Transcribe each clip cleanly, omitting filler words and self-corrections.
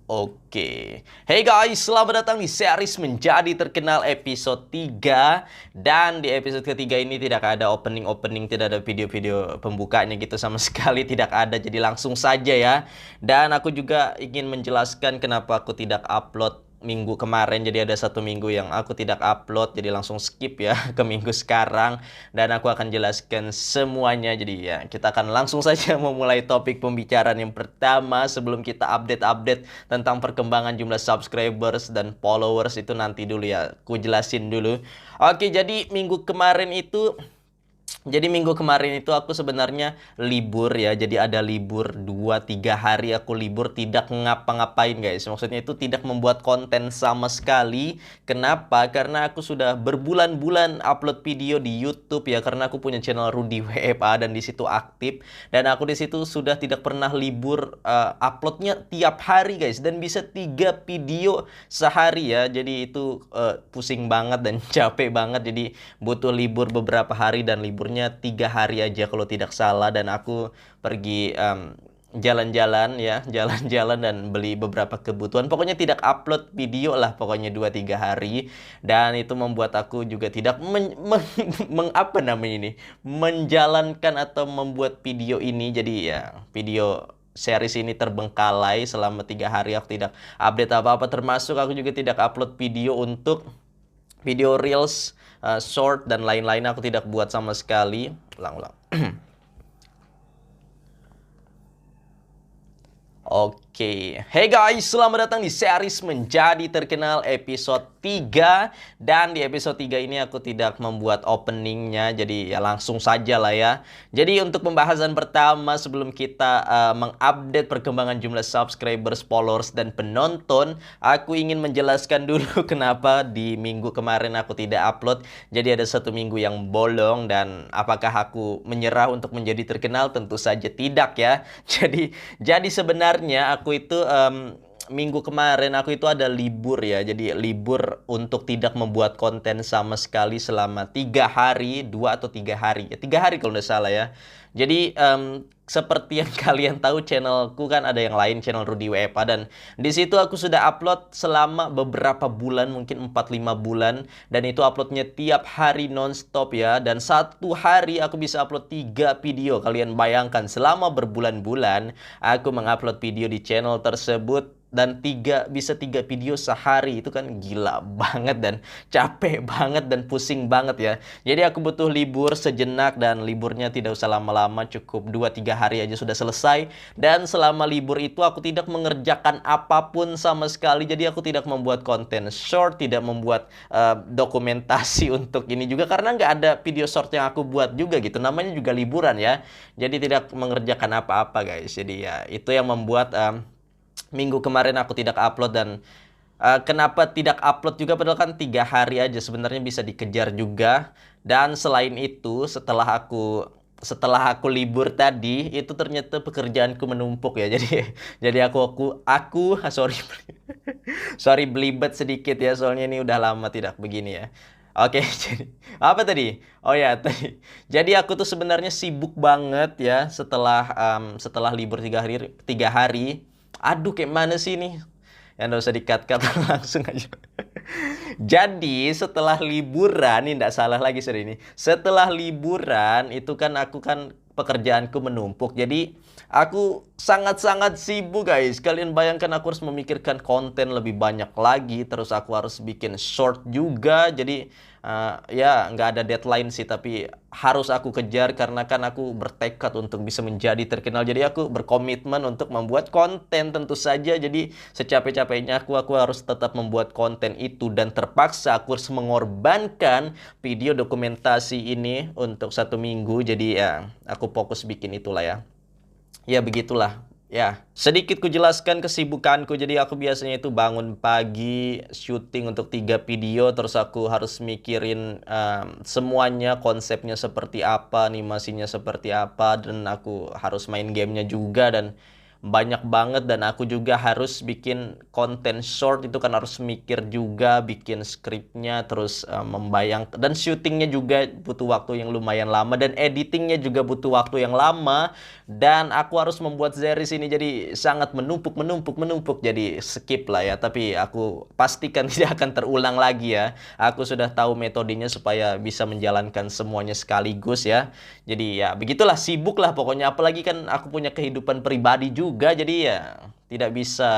Oke. Hey guys, selamat datang di series Menjadi Terkenal episode 3. Dan di episode ketiga ini tidak ada opening-opening, tidak ada video-video pembukanya gitu sama sekali, tidak ada. Jadi langsung saja ya. Dan aku juga ingin menjelaskan kenapa aku tidak upload minggu kemarin. Jadi ada satu minggu yang aku tidak upload, jadi langsung skip ya ke minggu sekarang. Dan aku akan jelaskan semuanya. Jadi ya, kita akan langsung saja memulai topik pembicaraan yang pertama sebelum kita update-update tentang perkembangan jumlah subscribers dan followers. Itu nanti dulu ya, aku jelasin dulu. Oke, jadi minggu kemarin itu aku sebenarnya libur ya. Jadi ada libur 2-3 hari aku libur, tidak ngapa-ngapain guys. Maksudnya itu tidak membuat konten sama sekali. Kenapa? Karena aku sudah berbulan-bulan upload video di YouTube ya. Karena aku punya channel Rudy WFA dan di situ aktif. Dan aku di situ sudah tidak pernah libur, uploadnya tiap hari guys. Dan bisa 3 video sehari ya. Jadi itu pusing banget dan capek banget. Jadi butuh libur beberapa hari dan liburnya 3 hari aja kalau tidak salah. Dan aku pergi jalan-jalan ya, jalan-jalan dan beli beberapa kebutuhan. Pokoknya tidak upload video lah pokoknya 2-3 hari. Dan itu membuat aku juga tidak apa namanya ini, menjalankan atau membuat video ini. Jadi ya, video series ini terbengkalai selama 3 hari. Aku tidak update apa-apa, termasuk aku juga tidak upload video untuk video reels, short dan lain-lain. Aku tidak buat sama sekali. Ulang-ulang. Oke, hey guys, selamat datang di series Menjadi Terkenal episode 3. Dan di episode 3 ini aku tidak membuat openingnya, jadi ya langsung saja lah ya. Jadi untuk pembahasan pertama sebelum kita mengupdate perkembangan jumlah subscribers, followers, dan penonton, aku ingin menjelaskan dulu kenapa di minggu kemarin aku tidak upload. Jadi ada satu minggu yang bolong. Dan apakah aku menyerah untuk menjadi terkenal? Tentu saja tidak ya. Jadi sebenarnya aku itu minggu kemarin aku itu ada libur ya. Jadi libur untuk tidak membuat konten sama sekali selama 3 hari, 2 atau 3 hari ya, 3 hari kalau nggak salah ya. Jadi seperti yang kalian tahu, channelku kan ada yang lain, channel Rudy WFA, dan di situ aku sudah upload selama beberapa bulan, mungkin 4-5 bulan, dan itu uploadnya tiap hari nonstop ya. Dan satu hari aku bisa upload 3 video. Kalian bayangkan selama berbulan-bulan aku mengupload video di channel tersebut, dan bisa 3 video sehari. Itu kan gila banget dan capek banget dan pusing banget ya. Jadi aku butuh libur sejenak, dan liburnya tidak usah lama-lama, cukup 2-3 hari aja sudah selesai. Dan selama libur itu aku tidak mengerjakan apapun sama sekali. Jadi aku tidak membuat konten short, tidak membuat dokumentasi untuk ini juga, karena nggak ada video short yang aku buat juga gitu. Namanya juga liburan ya. Jadi tidak mengerjakan apa-apa guys. Jadi ya itu yang membuat minggu kemarin aku tidak upload. Dan kenapa tidak upload juga, padahal kan 3 hari aja sebenarnya bisa dikejar juga. Dan selain itu, setelah aku libur tadi itu ternyata pekerjaanku menumpuk ya. Jadi sorry sorry belibet sedikit ya, soalnya ini udah lama tidak begini ya. Oke, jadi apa tadi? Oh ya, tadi. Jadi aku tuh sebenarnya sibuk banget ya setelah libur 3 hari. Aduh, kayak mana sih ini? Ya nggak usah di-cut-cut, langsung aja. Jadi setelah liburan, ini nggak salah lagi sorry ini. Setelah liburan itu kan aku kan pekerjaanku menumpuk. Jadi aku sangat-sangat sibuk guys. Kalian bayangkan, aku harus memikirkan konten lebih banyak lagi. Terus aku harus bikin short juga. Jadi ya nggak ada deadline sih, tapi harus aku kejar karena kan aku bertekad untuk bisa menjadi terkenal. Jadi aku berkomitmen untuk membuat konten tentu saja. Jadi secapek-capeknya aku harus tetap membuat konten itu, dan terpaksa aku harus mengorbankan video dokumentasi ini untuk 1 minggu. Jadi ya aku fokus bikin itulah ya. Ya begitulah. Ya, sedikit ku jelaskan kesibukanku. Jadi aku biasanya itu bangun pagi, syuting untuk 3 video, terus aku harus mikirin semuanya, konsepnya seperti apa, animasinya seperti apa, dan aku harus main gamenya juga. Dan banyak banget, dan aku juga harus bikin konten short itu kan harus mikir juga, bikin skripnya, terus membayang, dan syutingnya juga butuh waktu yang lumayan lama, dan editingnya juga butuh waktu yang lama, dan aku harus membuat series ini jadi sangat menumpuk, jadi skip lah ya, tapi aku pastikan tidak akan terulang lagi ya. Aku sudah tahu metodenya supaya bisa menjalankan semuanya sekaligus ya. Jadi ya begitulah, sibuk lah pokoknya, apalagi kan aku punya kehidupan pribadi juga, jadi ya tidak bisa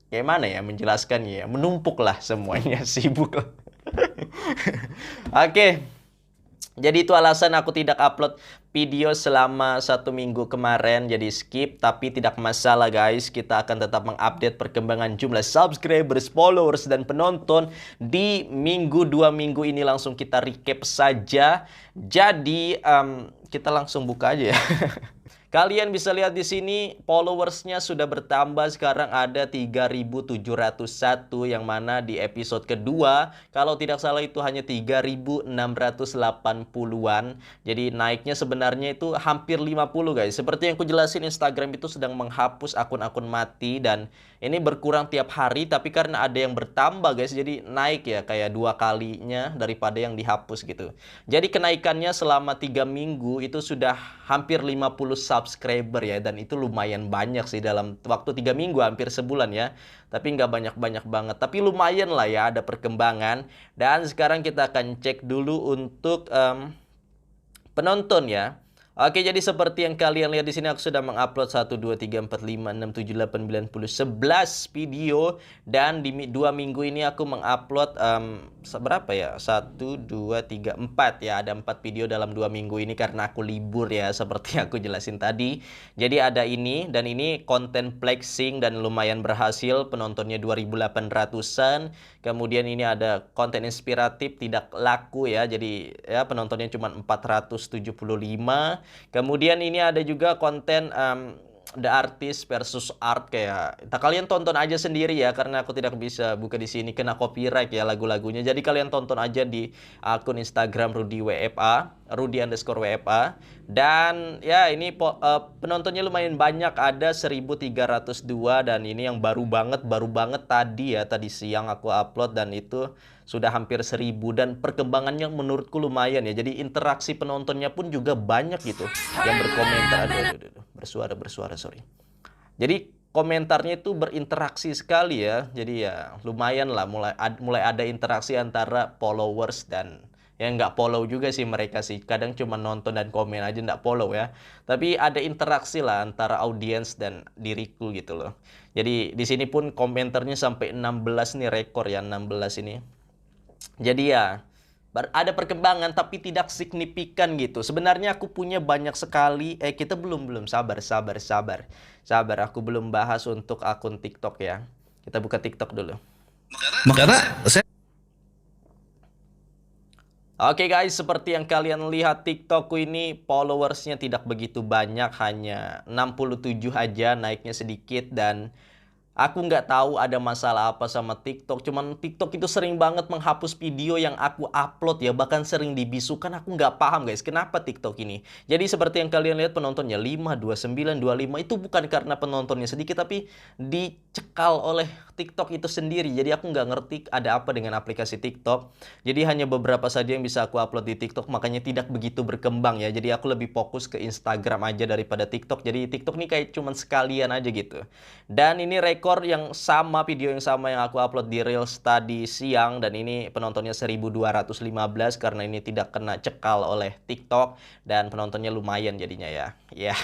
kayak mana ya menjelaskannya ya, menumpuk lah semuanya, sibuk lah. Oke, jadi itu alasan aku tidak upload video selama 1 minggu kemarin, jadi skip. Tapi tidak masalah guys, kita akan tetap mengupdate perkembangan jumlah subscribers, followers, dan penonton di minggu 2 minggu ini. Langsung kita recap saja. Jadi kita langsung buka aja ya. Kalian bisa lihat di sini followersnya sudah bertambah, sekarang ada 3.701, yang mana di episode kedua kalau tidak salah itu hanya 3.680-an. Jadi naiknya sebenarnya itu hampir 50 guys. Seperti yang aku jelasin, Instagram itu sedang menghapus akun-akun mati, dan ini berkurang tiap hari, tapi karena ada yang bertambah guys, jadi naik ya, kayak 2 kalinya daripada yang dihapus gitu. Jadi kenaikannya selama 3 minggu itu sudah hampir 50 subscriber ya, dan itu lumayan banyak sih dalam waktu 3 minggu, hampir sebulan ya. Tapi nggak banyak-banyak banget, tapi lumayan lah ya, ada perkembangan. Dan sekarang kita akan cek dulu untuk penonton ya. Oke, jadi seperti yang kalian lihat di sini, aku sudah mengupload 1, 2, 3, 4, 5, 6, 7, 8, 9, 10, 11 video. Dan di 2 minggu ini aku mengupload berapa ya? 1, 2, 3, 4 ya. Ada 4 video dalam 2 minggu ini karena aku libur ya, seperti yang aku jelasin tadi. Jadi ada ini, dan ini konten flexing dan lumayan berhasil, penontonnya 2.800-an. Kemudian ini ada konten inspiratif tidak laku ya, jadi ya penontonnya cuma 475. Kemudian ini ada juga konten The Artist versus Art, kayak kalian tonton aja sendiri ya, karena aku tidak bisa buka di sini, kena copyright ya lagu-lagunya. Jadi kalian tonton aja di akun Instagram Rudy WFA, Rudy_WFA. Dan ya ini penontonnya lumayan banyak, ada 1.302, dan ini yang baru banget tadi ya, tadi siang aku upload, dan itu sudah hampir 1.000, dan perkembangannya menurutku lumayan ya. Jadi interaksi penontonnya pun juga banyak gitu yang berkomentar. Aduh, bersuara sorry. Jadi komentarnya itu berinteraksi sekali ya. Jadi ya lumayan lah, mulai ada interaksi antara followers dan yang nggak follow juga sih mereka sih. Kadang cuma nonton dan komen aja, nggak follow ya. Tapi ada interaksi lah antara audiens dan diriku gitu loh. Jadi di sini pun komentarnya sampai 16 nih, rekor ya 16 ini. Jadi ya ada perkembangan tapi tidak signifikan gitu. Sebenarnya aku punya banyak sekali. Kita belum sabar. Aku belum bahas untuk akun TikTok ya. Kita buka TikTok dulu. Karena saya Oke guys, seperti yang kalian lihat, TikTokku ini followersnya tidak begitu banyak, hanya 67 aja, naiknya sedikit. Dan aku nggak tahu ada masalah apa sama TikTok. Cuman TikTok itu sering banget menghapus video yang aku upload ya. Bahkan sering dibisukan. Aku nggak paham guys, kenapa TikTok ini. Jadi seperti yang kalian lihat, penontonnya 5, 29, 25. Itu bukan karena penontonnya sedikit, tapi dicekal oleh TikTok itu sendiri. Jadi aku nggak ngerti ada apa dengan aplikasi TikTok. Jadi hanya beberapa saja yang bisa aku upload di TikTok. Makanya tidak begitu berkembang ya. Jadi aku lebih fokus ke Instagram aja daripada TikTok. Jadi TikTok ini kayak cuman sekalian aja gitu. Dan ini rekor yang sama, video yang sama yang aku upload di Reels tadi siang, dan ini penontonnya 1.215 karena ini tidak kena cekal oleh TikTok, dan penontonnya lumayan jadinya ya. Ya,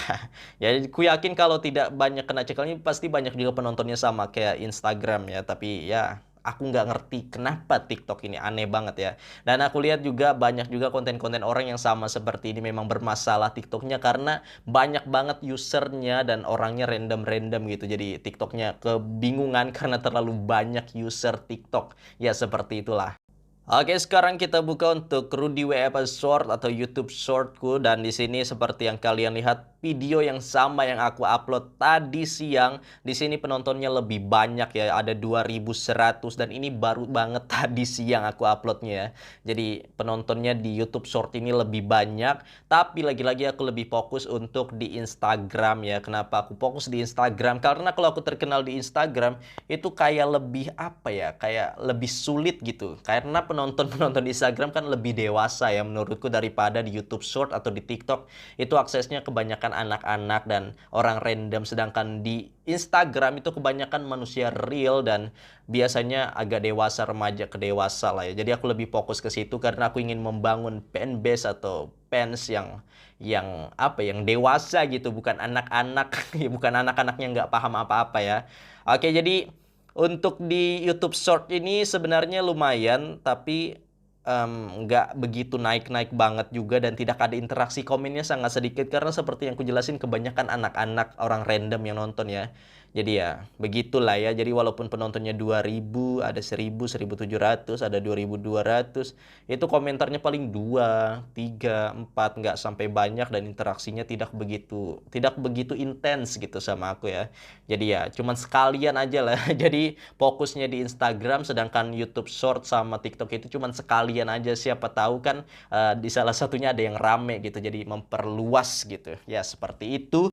jadi aku yakin kalau tidak banyak kena cekal ini pasti banyak juga penontonnya sama kayak Instagram ya. Tapi ya aku nggak ngerti kenapa TikTok ini aneh banget ya. Dan aku lihat juga banyak juga konten-konten orang yang sama seperti ini, memang bermasalah TikToknya karena banyak banget usernya dan orangnya random-random gitu. Jadi TikToknya kebingungan karena terlalu banyak user TikTok. Ya seperti itulah. Oke, sekarang kita buka untuk Rudy WF Short atau YouTube Shortku, dan di sini seperti yang kalian lihat video yang sama yang aku upload tadi siang. Di sini penontonnya lebih banyak ya, ada 2100, dan ini baru banget tadi siang aku uploadnya ya. Jadi penontonnya di YouTube Short ini lebih banyak, tapi lagi-lagi aku lebih fokus untuk di Instagram ya. Kenapa aku fokus di Instagram? Karena kalau aku terkenal di Instagram itu kayak lebih apa ya, kayak lebih sulit gitu. Karena penonton-penonton di Instagram kan lebih dewasa ya menurutku daripada di YouTube Short atau di TikTok. Itu aksesnya kebanyakan anak-anak dan orang random, sedangkan di Instagram itu kebanyakan manusia real dan biasanya agak dewasa, remaja ke dewasa lah ya. Jadi aku lebih fokus ke situ karena aku ingin membangun fanbase atau fans yang apa, yang dewasa gitu, bukan anak-anak, bukan anak-anak yang nggak paham apa-apa ya. Oke, jadi untuk di YouTube Short ini sebenarnya lumayan, tapi nggak begitu naik-naik banget juga, dan tidak ada interaksi, komennya sangat sedikit karena seperti yang kujelasin kebanyakan anak-anak, orang random yang nonton ya. Jadi ya begitulah ya. Jadi walaupun penontonnya 2000, ada 1000, 1700, ada 2200, itu komentarnya paling 2, 3, 4, nggak sampai banyak, dan interaksinya tidak begitu intens gitu sama aku ya. Jadi ya cuman sekalian aja lah. Jadi fokusnya di Instagram, sedangkan YouTube Short sama TikTok itu cuman sekalian aja. Siapa tahu kan di salah satunya ada yang rame gitu. Jadi memperluas gitu. Ya seperti itu.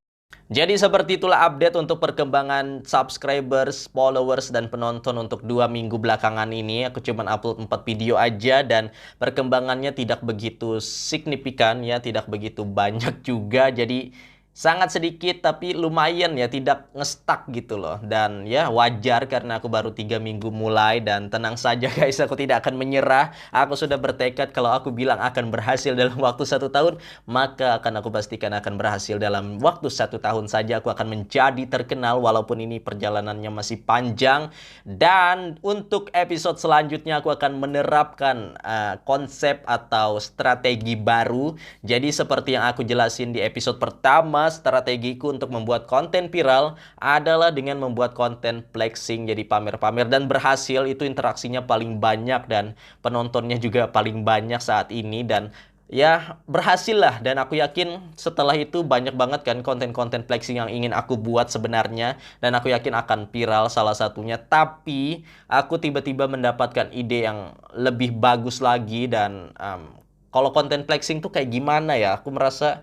Jadi seperti itulah update untuk perkembangan subscribers, followers, dan penonton untuk 2 minggu belakangan ini. Aku cuman upload 4 video aja dan perkembangannya tidak begitu signifikan ya, tidak begitu banyak juga. Jadi sangat sedikit tapi lumayan ya, tidak ngestak gitu loh. Dan ya wajar karena aku baru 3 minggu mulai, dan tenang saja guys, aku tidak akan menyerah. Aku sudah bertekad kalau aku bilang akan berhasil dalam waktu 1 tahun, maka akan aku pastikan akan berhasil dalam waktu 1 tahun saja. Aku akan menjadi terkenal walaupun ini perjalanannya masih panjang. Dan untuk episode selanjutnya aku akan menerapkan konsep atau strategi baru. Jadi seperti yang aku jelasin di episode pertama, strategiku untuk membuat konten viral adalah dengan membuat konten flexing, jadi pamer-pamer, dan berhasil. Itu interaksinya paling banyak dan penontonnya juga paling banyak saat ini, dan ya berhasil lah. Dan aku yakin setelah itu banyak banget kan konten-konten flexing yang ingin aku buat sebenarnya, dan aku yakin akan viral salah satunya. Tapi aku tiba-tiba mendapatkan ide yang lebih bagus lagi, dan kalau konten flexing tuh kayak gimana ya, aku merasa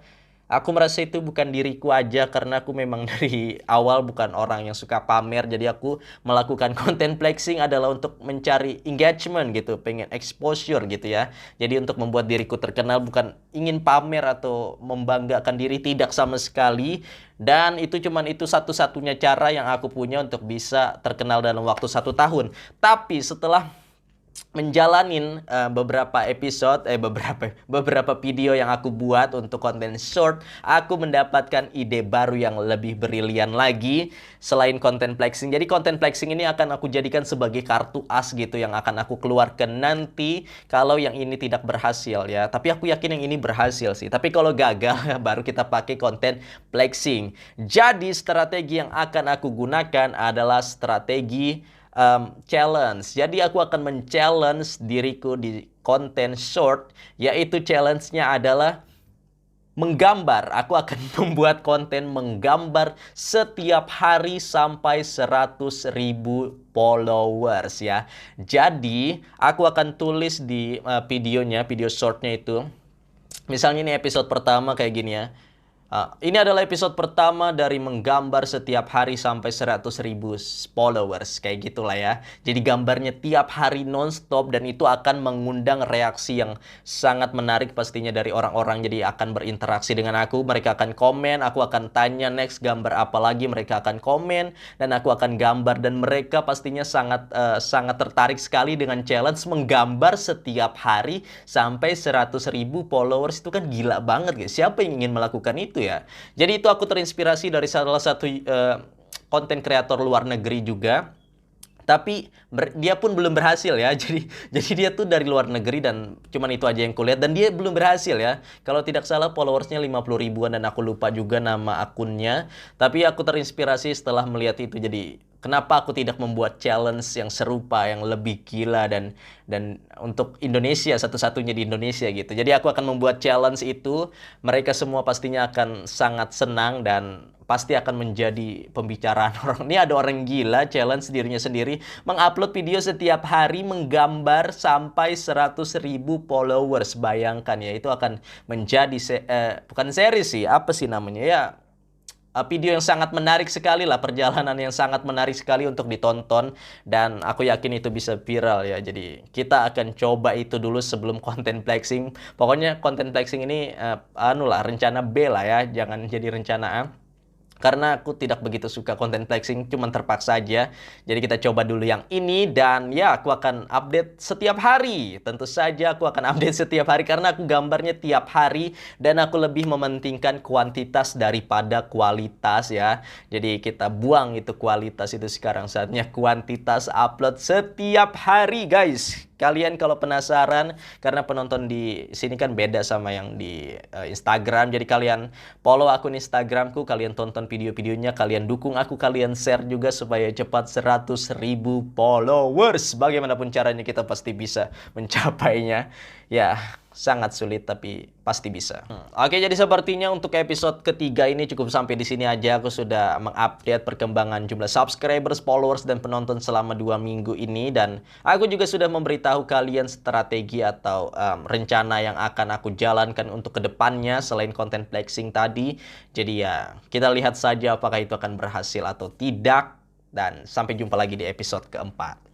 itu bukan diriku aja, karena aku memang dari awal bukan orang yang suka pamer. Jadi aku melakukan konten flexing adalah untuk mencari engagement gitu, pengen exposure gitu ya. Jadi untuk membuat diriku terkenal, bukan ingin pamer atau membanggakan diri, tidak sama sekali. Dan itu satu-satunya cara yang aku punya untuk bisa terkenal dalam waktu 1 tahun. Tapi setelah menjalanin beberapa episode, beberapa video yang aku buat untuk konten short, aku mendapatkan ide baru yang lebih brilian lagi selain konten flexing. Jadi konten flexing ini akan aku jadikan sebagai kartu as gitu, yang akan aku keluarkan nanti kalau yang ini tidak berhasil ya. Tapi aku yakin yang ini berhasil sih. Tapi kalau gagal baru kita pakai konten flexing. Jadi strategi yang akan aku gunakan adalah strategi challenge. Jadi aku akan men-challenge diriku di konten short, yaitu challenge-nya adalah menggambar. Aku akan membuat konten menggambar setiap hari sampai 100.000 followers ya. Jadi aku akan tulis di video shortnya itu. Misalnya ini episode pertama kayak gini ya. Ini adalah episode pertama dari menggambar setiap hari sampai 100.000 followers. Kayak gitulah ya. Jadi gambarnya tiap hari nonstop, dan itu akan mengundang reaksi yang sangat menarik pastinya dari orang-orang. Jadi akan berinteraksi dengan aku. Mereka akan komen, aku akan tanya next gambar apa lagi. Mereka akan komen, dan aku akan gambar. Dan mereka pastinya sangat tertarik sekali dengan challenge menggambar setiap hari sampai 100.000 followers. Itu kan gila banget guys. Siapa yang ingin melakukan itu ya? Jadi itu aku terinspirasi dari salah satu konten kreator luar negeri juga. Tapi dia pun belum berhasil ya. Jadi dia tuh dari luar negeri, dan cuman itu aja yang kulihat, dan dia belum berhasil ya. Kalau tidak salah followersnya 50 ribuan, dan aku lupa juga nama akunnya. Tapi aku terinspirasi setelah melihat itu. Jadi kenapa aku tidak membuat challenge yang serupa, yang lebih gila dan untuk Indonesia, satu-satunya di Indonesia gitu. Jadi aku akan membuat challenge itu, mereka semua pastinya akan sangat senang dan pasti akan menjadi pembicaraan orang. Ini ada orang gila challenge dirinya sendiri mengupload video setiap hari menggambar sampai 100.000 followers. Bayangkan ya, itu akan menjadi bukan series sih, apa sih namanya ya? Video yang sangat menarik sekali lah, perjalanan yang sangat menarik sekali untuk ditonton dan aku yakin itu bisa viral ya. Jadi kita akan coba itu dulu sebelum konten flexing. Pokoknya konten flexing ini rencana B lah ya, jangan jadi rencana A. Karena aku tidak begitu suka konten flexing, cuman terpaksa aja. Jadi kita coba dulu yang ini dan ya aku akan update setiap hari. Tentu saja aku akan update setiap hari karena aku gambarnya tiap hari dan aku lebih mementingkan kuantitas daripada kualitas ya. Jadi kita buang itu kualitas, itu sekarang saatnya kuantitas upload setiap hari guys. Kalian kalau penasaran, karena penonton di sini kan beda sama yang di Instagram. Jadi kalian follow akun Instagramku, kalian tonton video-videonya, kalian dukung aku, kalian share juga supaya cepat 100.000 followers. Bagaimanapun caranya kita pasti bisa mencapainya. Ya, sangat sulit tapi pasti bisa. Oke, jadi sepertinya untuk episode ketiga ini cukup sampai di sini aja. Aku sudah mengupdate perkembangan jumlah subscribers, followers, dan penonton selama 2 minggu ini. Dan aku juga sudah memberitahu kalian strategi atau rencana yang akan aku jalankan untuk kedepannya selain konten flexing tadi. Jadi ya, kita lihat saja apakah itu akan berhasil atau tidak. Dan sampai jumpa lagi di episode keempat.